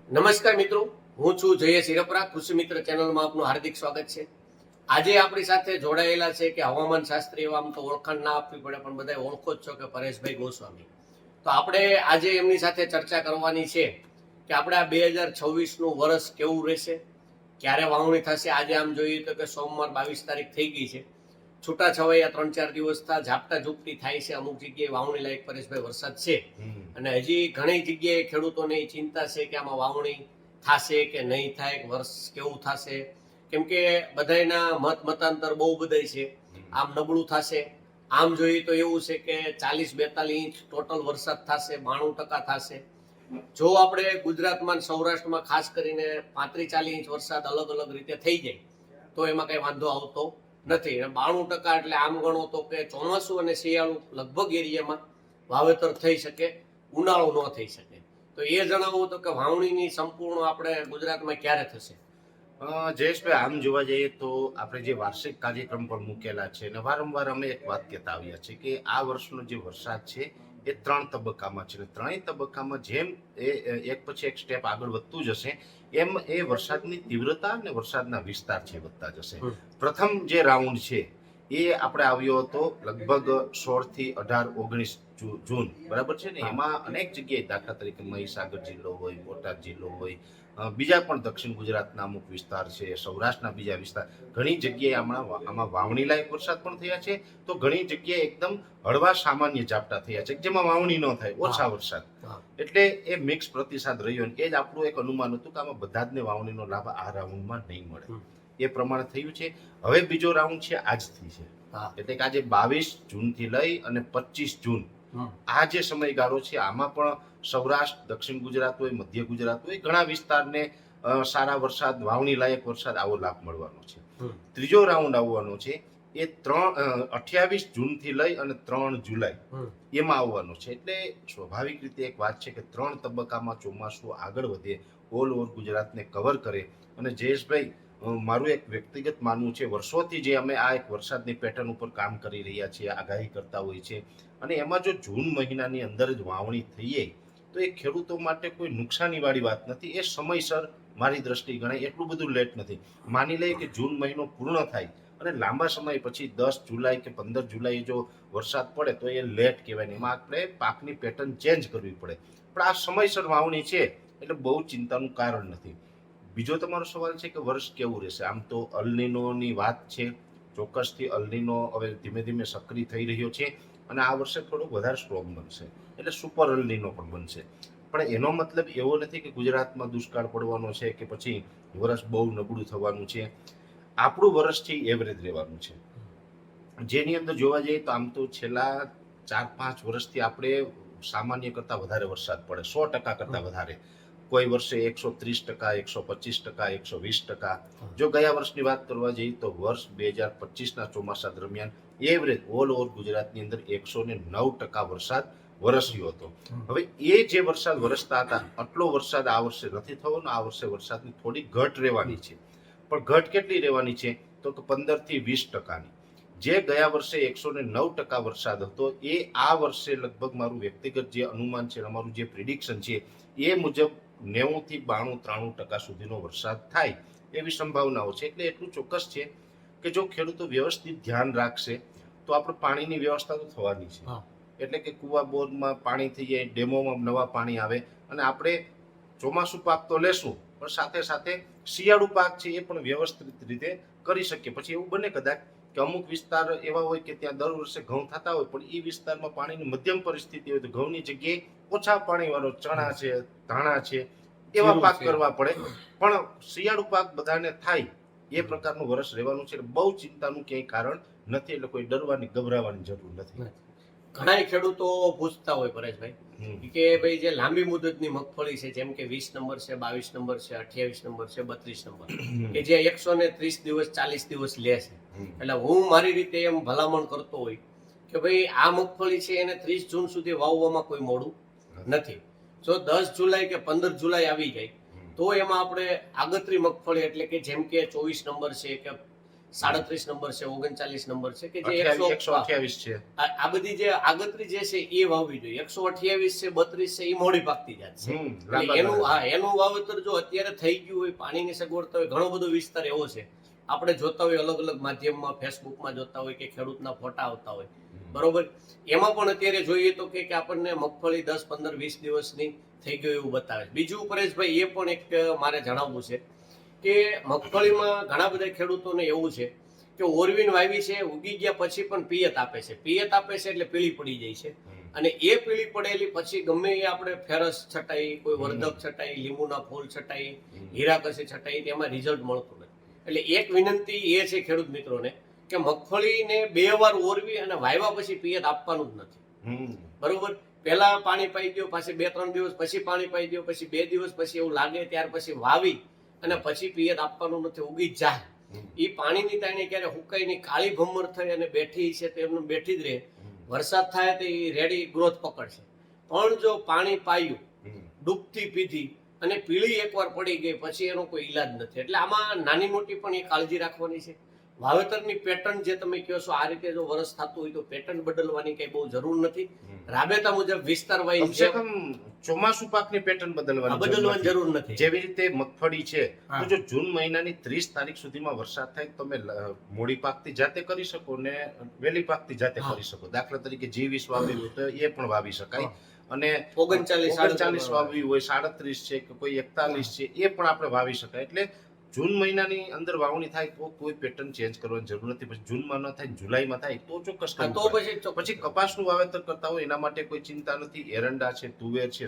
નમસ્કાર મિત્રો, હું છું જયેશ હિરપરા. કૃષિ મિત્ર ચેનલમાં આપનું હાર્દિક સ્વાગત છે. આજે આપણી સાથે જોડાયેલા છે કે હવામાન શાસ્ત્રી એવા આમ તો ઓળખાણ ના આપવી પડે પણ બધા ઓળખો જ છો કે પરેશભાઈ ગોસ્વામી. તો આપણે આજે એમની સાથે ચર્ચા કરવાની છે કે આપણે આ 2026નું વર્ષ કેવું રહેશે, ક્યારે વાવણી થશે. આજે આમ જોઈએ તો કે સોમવાર 22 તારીખ થઈ ગઈ છે. છૂટાછવાયા 3-4 દિવસથી ઝાપટા ઝૂપટી થાય છે. અમુક જગ્યાએ વાવણી લાયક પરેશભાઈ વરસાદ છે અને હજી ઘણી જગ્યાએ ખેડૂતોને ચિંતા છે કે આમાં વાવણી થશે કે નહીં થાય, વર્ષ કેવું થશે. કેમ કે બધાના મતાંતર બહુ બધા છે. આમ નબળું થશે, આમ જોઈએ તો એવું છે કે 40-42 ઇંચ ટોટલ વરસાદ થશે, 92% થશે. જો આપણે ગુજરાતમાં સૌરાષ્ટ્રમાં ખાસ કરીને 35-40 ઇંચ વરસાદ અલગ અલગ રીતે થઈ જાય તો એમાં કઈ વાંધો આવતો નથી. 92% એટલે આમ ગણો તો કે ચોમાસું અને શિયાળું લગભગ એરિયામાં વાવેતર થઈ શકે, ઉનાળો ન થઈ શકે. તો એ જણાવવું તો કે વાવણીની સંપૂર્ણ આપણે ગુજરાતમાં ક્યારે થશે? જયેશભાઈ, આમ જોવા જઈએ તો આપણે જે વાર્ષિક કાર્યક્રમ પણ મૂકેલા છે અને વારંવાર અમે એક વાત કહેતા આવ્યા છે કે આ વર્ષનો જે વરસાદ છે એ 3 તબક્કામાં છે. ત્રણેય તબક્કામાં જેમ એ એક પછી એક સ્ટેપ આગળ વધતું જશે એમ એ વરસાદની તીવ્રતા અને વરસાદના વિસ્તાર છે વધતા જશે. પ્રથમ જે રાઉન્ડ છે એ આપણે આવ્યો હતો લગભગ 16 થી 18, 19 જૂન, બરાબર છે ને. એમાં અનેક જગ્યાએ, દાખલા તરીકે મહીસાગર જિલ્લો હોય, બોટાદ જિલ્લો હોય, બીજા પણ દક્ષિણ ગુજરાતના અમુક વિસ્તાર છે, સૌરાષ્ટ્રના બીજા વિસ્તાર, ઘણી જગ્યાએ આમાં વાવણી લાયક વરસાદ પણ થયા છે. તો ઘણી જગ્યાએ એકદમ હળવા સામાન્ય ઝાપટા થયા છે જેમાં વાવણી ન થાય, ઓછા વરસાદ. એટલે એ મિક્સ પ્રતિસાદ રહ્યો અને એ જ આપણું એક અનુમાન હતું કે આમાં બધા જ વાવણીનો લાભ આ રાઉન્ડમાં નહીં મળે. એ પ્રમાણે થયું છે. હવે બીજો રાઉન્ડ છે આજથી છે, એટલે કે આજે 22 જૂનથી લઈ અને 25 જૂન આ જે સમયગાળો છે આમાં પણ સૌરાષ્ટ્ર, દક્ષિણ ગુજરાત હોય, મધ્ય ગુજરાત હોય, ઘણા વિસ્તારને સારા વરસાદ, વાવણી લાયક વરસાદ આવો લાભ મળવાનો છે. ત્રીજો રાઉન્ડ આવવાનો છે એ 28 જૂનથી લઈ અને 3 જુલાઈ એમાં આવવાનો છે. એટલે સ્વાભાવિક રીતે એક વાત છે કે 3 તબક્કામાં ચોમાસું આગળ વધે, ઓલ ઓવર ગુજરાતને કવર કરે. અને જયેશભાઈ, મારું એક વ્યક્તિગત માનવું છે, વર્ષોથી જે અમે આ એક વરસાદની પેટર્ન ઉપર કામ કરી રહ્યા છીએ, આગાહી કરતા હોય છે, અને એમાં જો જૂન મહિનાની અંદર જ વાવણી થઈ જાય તો એ ખેડૂતો માટે કોઈ નુકસાની વાળી વાત નથી. એ સમયસર મારી દ્રષ્ટિએ ગણાય, એટલું બધું લેટ નથી. માની લઈએ કે જૂન મહિનો પૂર્ણ થાય અને લાંબા સમય પછી 10 જુલાઈ કે 15 જુલાઈ જો વરસાદ પડે તો એ લેટ કહેવાય. એમાં આપણે પાકની પેટર્ન ચેન્જ કરવી પડે. પણ આ સમયસર વાવણી છે એટલે બહુ ચિંતાનું કારણ નથી. બીજો તમારો સવાલ છે કે વર્ષ કેવું રહેશે. આમ તો અલનીનોની વાત છે, ચોક્કસથી અલનીનો હવે ધીમે ધીમે સક્રિય થઈ રહ્યો છે અને આ વર્ષે થોડુંક વધારે સ્ટ્રોંગ બનશે, એટલે સુપર અલનીનો પણ બનશે. પણ એનો મતલબ એવો નથી કે ગુજરાતમાં દુષ્કાળ પડવાનો છે કે પછી વર્ષ બહુ નબળું થવાનું છે. આપણું વર્ષ છે એવરેજ રહેવાનું છે, જેની અંદર જોવા જઈએ તો આમ તો છેલ્લા 4-5 વર્ષથી આપણે સામાન્ય કરતા વધારે વરસાદ પડે, 100% કરતા વધારે. કોઈ વર્ષે 130%, 125%, 120%. જો ગયા વર્ષની વાત કરવા જઈએ તો વર્ષ 2025ના ચોમાસા દરમિયાન એવરેજ ઓલ ઓવર ગુજરાતની અંદર 109% વરસાદ વરસ્યો હતો. હવે એ જે વરસાદ વરસતા હતા આટલો વરસાદ આ વર્ષે નથી થવાનો. આ વર્ષે વરસાદની થોડી ઘટ રહેવાની છે. પણ ઘટ કેટલી રહેવાની છે તો કે 15 થી 20%ની. જે ગયા વર્ષે 109% વરસાદ હતો એ આ વર્ષે લગભગ, મારું વ્યક્તિગત જે અનુમાન છે, અમારું જે પ્રિડિક્શન છે એ મુજબ 90 થી 92-93% સુધીનો વરસાદ થાય એવી સંભાવનાઓ છે. એટલે એટલું ચોક્કસ છે કે જો ખેડૂતો વ્યવસ્થિત ધ્યાન રાખશે તો આપણે પાણીની વ્યવસ્થા તો થવાની છે. એટલે કે કુવા બોરમાં પાણી થઈ જાય, ડેમોમાં નવા પાણી આવે અને આપણે ચોમાસું પાક તો લેશું પણ સાથે સાથે શિયાળુ પાક છે એ પણ વ્યવસ્થિત રીતે કરી શકીએ. પછી એવું બને કદાચ કે અમુક વિસ્તાર એવા હોય કે ત્યાં દર વર્ષે ઘઉં થતા હોય પણ એ વિસ્તારમાં પાણીની મધ્યમ પરિસ્થિતિ હોય તો ઘઉંની જગ્યાએ ઓછા પાણીવાળો ચણા છે, ધાણા છે, એવા પાક કરવા પડે. પણ શિયાળુ પાક બધાને થાય એ પ્રકારનું વર્ષ રહેવાનું છે. બહુ ચિંતાનું ક્યાંય કારણ નથી, એટલે કોઈ ડરવાની, ગભરાવાની જરૂર નથી. ઘણા ખેડૂતો પૂછતા હોય પરેશભાઈ કે ભાઈ જે લાંબી મુદતની મગફળી છે, જેમ કે 20 નંબર છે, 22 નંબર છે, 28 નંબર છે, 32 નંબર, કે જે 130 દિવસ 40 દિવસ લે છે, એટલે હું મારી રીતે એમ ભલામણ કરતો હોય કે ભાઈ આ મગફળી છે એને 30 જૂન સુધી વાવવામાં કોઈ મોડું નથી. જો 10 જુલાઈ કે 15 જુલાઈ આવી જાય તો એમાં આપણે આગતરી મગફળી, એટલે કે જેમ કે 24 નંબર છે કે 37 નંબર છે, 39 નંબર છે કે જે 128 છે. આ બધી જે આગતરી જે છે એ વાવવી જોઈએ. 128 છે, 32 છે, એ મોડી પાકતી જાત છે. એટલે એનું વાવેતર જો અત્યારે થઈ ગયું હોય, પાણીની સગવડતા હોય, ઘણો બધો વિસ્તાર એવો છે, આપણે જોતા હોય અલગ અલગ માધ્યમમાં, ફેસબુકમાં જોતા હોય કે ખેડૂતના ફોટા આવતા હોય, બરોબર. એમાં પણ અત્યારે જોઈએ તો કે આપણને મગફળી 10, 15, 20 દિવસની થઈ ગયું એવું બતાવે. બીજું પરેશભાઈ, એ પણ એક મારે જણાવવું છે કે મગફળીમાં ઘણા બધા ખેડૂતોને એવું છે કે ઓરવીન વાવી છે, ઉગી ગયા પછી પણ પિયત આપે છે. પિયત આપે છે એટલે પીળી પડી જાય છે, અને એ પીળી પડેલી પછી ગમે એ આપણે ફેરસ છટાઈ, કોઈ વર્ધક છટાઈ, લીંબુના ફૂલ છટાઈ, હીરાકસી છટાઈ, તેમાં રિઝલ્ટ મળતું નથી. એટલે એક વિનંતી એ છે ખેડૂત મિત્રોને કે મગફળીને 2 વાર ઓરવી અને વાવ્યા પછી પિયત આપવાનું જ નથી, બરોબર. પહેલા પાણી પાઈ દો, પાછી 2-3 દિવસ પછી પાણી પાઈ દો, પછી 2 દિવસ પછી એવું લાગે ત્યાર પછી વાવી અને પછી પિયત આપવાનું નથી, ઉગી જાય. એ પાણીની તાણી ક્યારે હુકાઈની કાળી ભમર થઈ અને બેઠી છે તો એમને બેઠી જ રહે. વરસાદ થાય તો એ રેડી ગ્રોથ પકડશે. પણ જો પાણી પાયું, ડૂબતી પીધી અને પીળી એકવાર પડી ગઈ પછી એનો કોઈ ઈલાજ નથી. એટલે આમાં નાની મોટી પણ એ કાળજી રાખવાની છે. વાવેતરની પેટર્ન જે તમે કહો છો, આ રીતે જો વરસ થતું હોય તો પેટર્ન બદલવાની કઈ બહુ જરૂર નથી. રાબેતા મુજબ વિસ્તાર વાઇઝ કમસે કમ ચોમાસુ પાકની પેટર્ન બદલવાની જરૂર નથી. જેવી રીતે મગફળી છે, તો જો જૂન મહિનાની 30 તારીખ સુધીમાં વરસાદ થાય તો તમે મોડી પાકતી જાતે કરી શકો ને વહેલી પાકતી જાતે કરી શકો. દાખલા તરીકે G20 વાવી હોય તો એ પણ વાવી શકાય, અને 39 વાવી હોય, 37 છે કે કોઈ 41 છે, એ પણ આપણે વાવી શકાય. એટલે જૂન મહિનાની અંદર વાવણી થાય તો કોઈ પેટર્ન ચેન્જ કરવાની જરૂર નથી. પછી જૂનમાં ન થાય, જુલાઈમાં થાય તો ચોક્કસ કરવું પડે. પછી કપાસનું વાવેતર કરતા હોય એના માટે કોઈ ચિંતા નથી. એરંડા છે, તુવેર છે,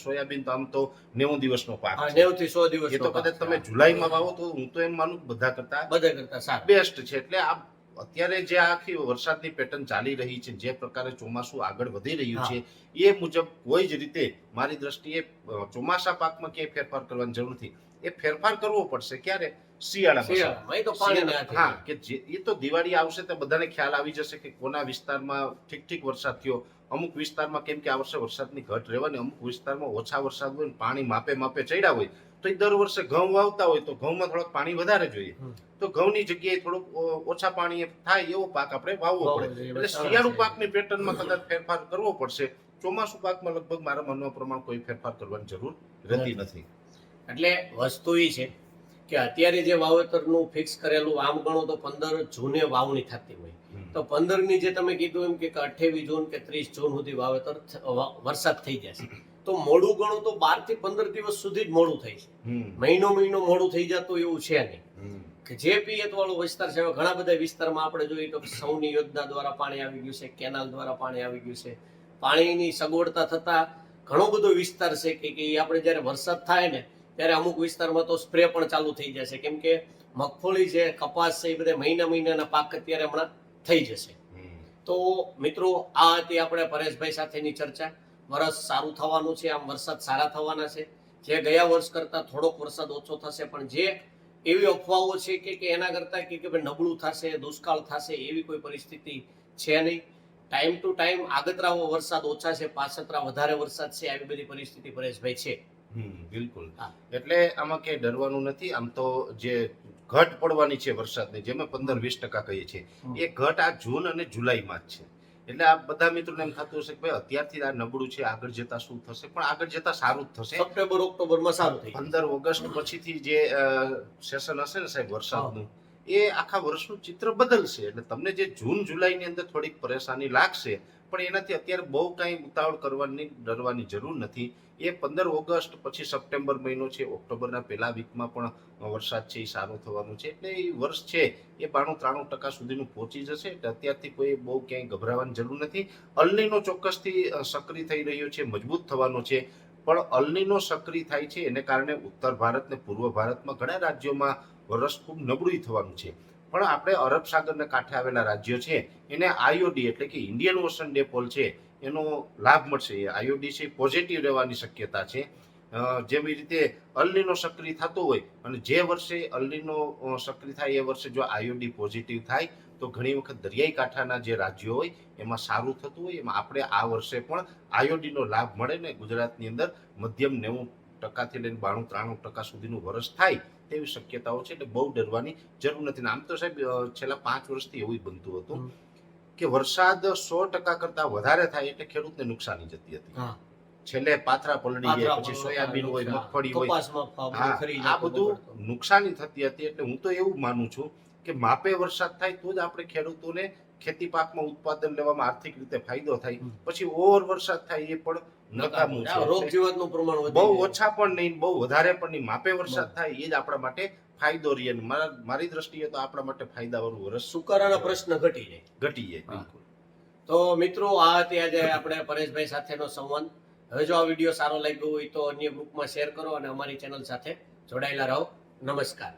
સોયાબીન તો આમ તો 90 દિવસનો પાક છે, 90 થી 100 દિવસ. એ તો કદાચ તમે જુલાઈમાં વાવો તો હું તો એમ માનું બધા કરતા બેસ્ટ છે. એટલે આ અત્યારે જે આખી વરસાદની પેટર્ન ચાલી રહી છે, જે પ્રકારે ચોમાસું આગળ વધી રહ્યું છે, એ મુજબ કોઈ જ રીતે મારી દ્રષ્ટિએ ચોમાસા પાકમાં ક્યાંય ફેરફાર કરવાની જરૂર નથી. એ ફેરફાર કરવો પડશે ક્યારે? શિયાળામાં. હા, કે એ તો દિવાળી આવશે તો બધાને ખ્યાલ આવી જશે કે કોના વિસ્તારમાં ઠીક વરસાદ થયો. અમુક વિસ્તારમાં, કેમ કે આ વર્ષે વરસાદની ઘટ રહેવાની, અમુક વિસ્તારમાં ઓછા વરસાદ હોય, પાણી માપે ચડ્યા હોય, તો એ દર વર્ષે ઘઉં વાવતા હોય તો ઘઉંમાં થોડુંક પાણી વધારે જોઈએ, તો ઘઉંની જગ્યાએ થોડુંક ઓછા પાણી થાય એવો પાક આપણે વાવવો પડે. એટલે શિયાળુ પાકની પેટર્નમાં કદાચ ફેરફાર કરવો પડશે. ચોમાસુ પાકમાં લગભગ મારા માનવા પ્રમાણે કોઈ ફેરફાર કરવાની જરૂર રહેતી નથી. એટલે વસ્તુ એ છે કે અત્યારે જે વાવેતરનું ફિક્સ કરેલું, આમ ગણો તો 15 જૂને વાવણી થતી હોય, તો 15 ની જે તમે કીધું એમ કે 28 જૂન કે 30 જૂન સુધી વાવેતર વરસાદ થઈ જશે, તો મોડું ગણો તો 12 થી 15 દિવસ સુધી જ મોડું થાય છે. મહિનો મોડું થઈ જતું એવું છે નહીં. કે જે પિયત વાળો વિસ્તાર છે, ઘણા બધા વિસ્તારમાં આપણે જોઈએ તો સૌની યોજના દ્વારા પાણી આવી ગયું છે, કેનાલ દ્વારા પાણી આવી ગયું છે. પાણીની સગવડતા થતા ઘણો બધો વિસ્તાર છે કે આપણે જયારે વરસાદ થાય ને ત્યારે અમુક વિસ્તારમાં તો સ્પ્રે પણ ચાલુ થઈ જશે, કેમ કે મગફળી છે, કપાસ છે, એ બધા મહિનાના પાક અત્યારે હમણાં થઈ જશે. તો મિત્રો, આ હતી આપણે પરેશભાઈ સાથેની ચર્ચા. વરસ સારું થવાનું છે, આમ વરસાદ સારા થવાના છે. જે ગયા વર્ષ કરતા થોડોક વરસાદ ઓછો થશે, પણ જે એવી અફવાઓ છે કે એના કરતા કે નબળું થશે, દુષ્કાળ થશે, એવી કોઈ પરિસ્થિતિ છે નહીં. ટાઈમ ટુ ટાઈમ આગતરા વરસાદ ઓછા છે, પાછતરા વધારે વરસાદ છે, આવી બધી પરિસ્થિતિ પરેશભાઈ છે. બિલકુલ. એટલે આમાં ક્યાંય ડરવાનું નથી. આમ તો જે ઘટ પડવાની છે વરસાદની, જેમાં 15-20% કહીએ છીએ, એ ઘટ આ જૂન અને જુલાઈમાં જ છે. એટલે આ બધા મિત્રોને એમ થતું હશે કે ભાઈ અત્યારથી આ નબળું છે, આગળ જતા શું થશે? પણ આગળ જતા સારું જ થશે. સપ્ટેમ્બર ઓક્ટોબરમાં સારું થઈ 15 ઓગસ્ટ પછીથી જે સેશન હશે ને સાહેબ વરસાદનું, એ આખા વર્ષનું ચિત્ર બદલશે. એટલે તમને જે જૂન જુલાઈની અંદર થોડીક પરેશાની લાગશે, પણ એનાથી અત્યારે બહુ કાંઈ ઉતાવળ કરવાની, ડરવાની જરૂર નથી. એ 15 ઓગસ્ટ પછી સપ્ટેમ્બર મહિનો છે, ઓક્ટોબરના પહેલા વીકમાં પણ વરસાદ છે એ સારો થવાનું છે. એટલે એ વર્ષ છે એ 92-93% સુધીનું પહોંચી જશે. એટલે અત્યારથી કોઈ બહુ ક્યાંય ગભરાવાની જરૂર નથી. અલનીનો ચોક્કસથી સક્રિય થઈ રહ્યો છે, મજબૂત થવાનો છે. પણ અલનીનો સક્રિય થાય છે એને કારણે ઉત્તર ભારત ને પૂર્વ ભારતમાં ઘણા રાજ્યોમાં વર્ષ ખૂબ નબળું થવાનું છે. પણ આપણે અરબ સાગરના કાંઠે આવેલા રાજ્યો છે એને આઈઓડી એટલે કે ઇન્ડિયન ઓશન ડિપોલ છે એનો લાભ મળશે. એ આઈઓડી છે પોઝિટિવ રહેવાની શક્યતા છે. જેવી રીતે અલનીનો સક્રિય થતો હોય અને જે વર્ષે અલનીનો સક્રિય થાય એ વર્ષે જો આઈઓડી પોઝિટિવ થાય તો ઘણી વખત દરિયાઈ કાંઠાના જે રાજ્યો હોય એમાં સારું થતું હોય. એમાં આપણે આ વર્ષે પણ આઈઓડીનો લાભ મળે ને ગુજરાતની અંદર મધ્યમ 90% થી લઈને 92-93% સુધીનું વર્ષ થાય તેવી શક્યતાઓ છે. એટલે બહુ ડરવાની જરૂર નથી. આમ તો સાહેબ છેલ્લા 5 વર્ષથી એવું બનતું હતું કે વરસાદ 100% કરતા વધારે થાય એટલે ખેડૂતને નુકસાની જતી હતી. હા. છેલ્લે પાથરા પલળી જાય, પછી સોયાબીન હોય, મગફળી હોય, આ બધું નુકસાની થતી હતી. એટલે હું તો એવું માનું છું કે માપે વરસાદ થાય તો જ આપણે ખેડૂતોને ખેતી પાકમાં ઉત્પાદન લેવામાં આર્થિક રીતે ફાયદો થાય. પછી ઓવર વરસાદ થાય એ પણ નકામું છે. રોગ જીવાતનું પ્રમાણ બહુ વધી જાય. ઓછા પણ નહીં, બહુ વધારે પણ નહીં, માપે વરસાદ થાય એ જ આપણા માટે ફાયદો રહે. મારી દ્રષ્ટિએ તો આપણા માટે ફાયદાવાળું વર્ષ સુકારાના પ્રશ્ન ઘટી જાય. ઘટી જાય. બિલકુલ. તો મિત્રો, આ હતી આજે આપણે પરેશભાઈ સાથેનો સંવાદ. હવે જો આ વિડીયો સારો લાગ્યો હોય તો અન્ય ગ્રુપમાં શેર કરો અને અમારી ચેનલ સાથે જોડાયેલા રહો. નમસ્કાર.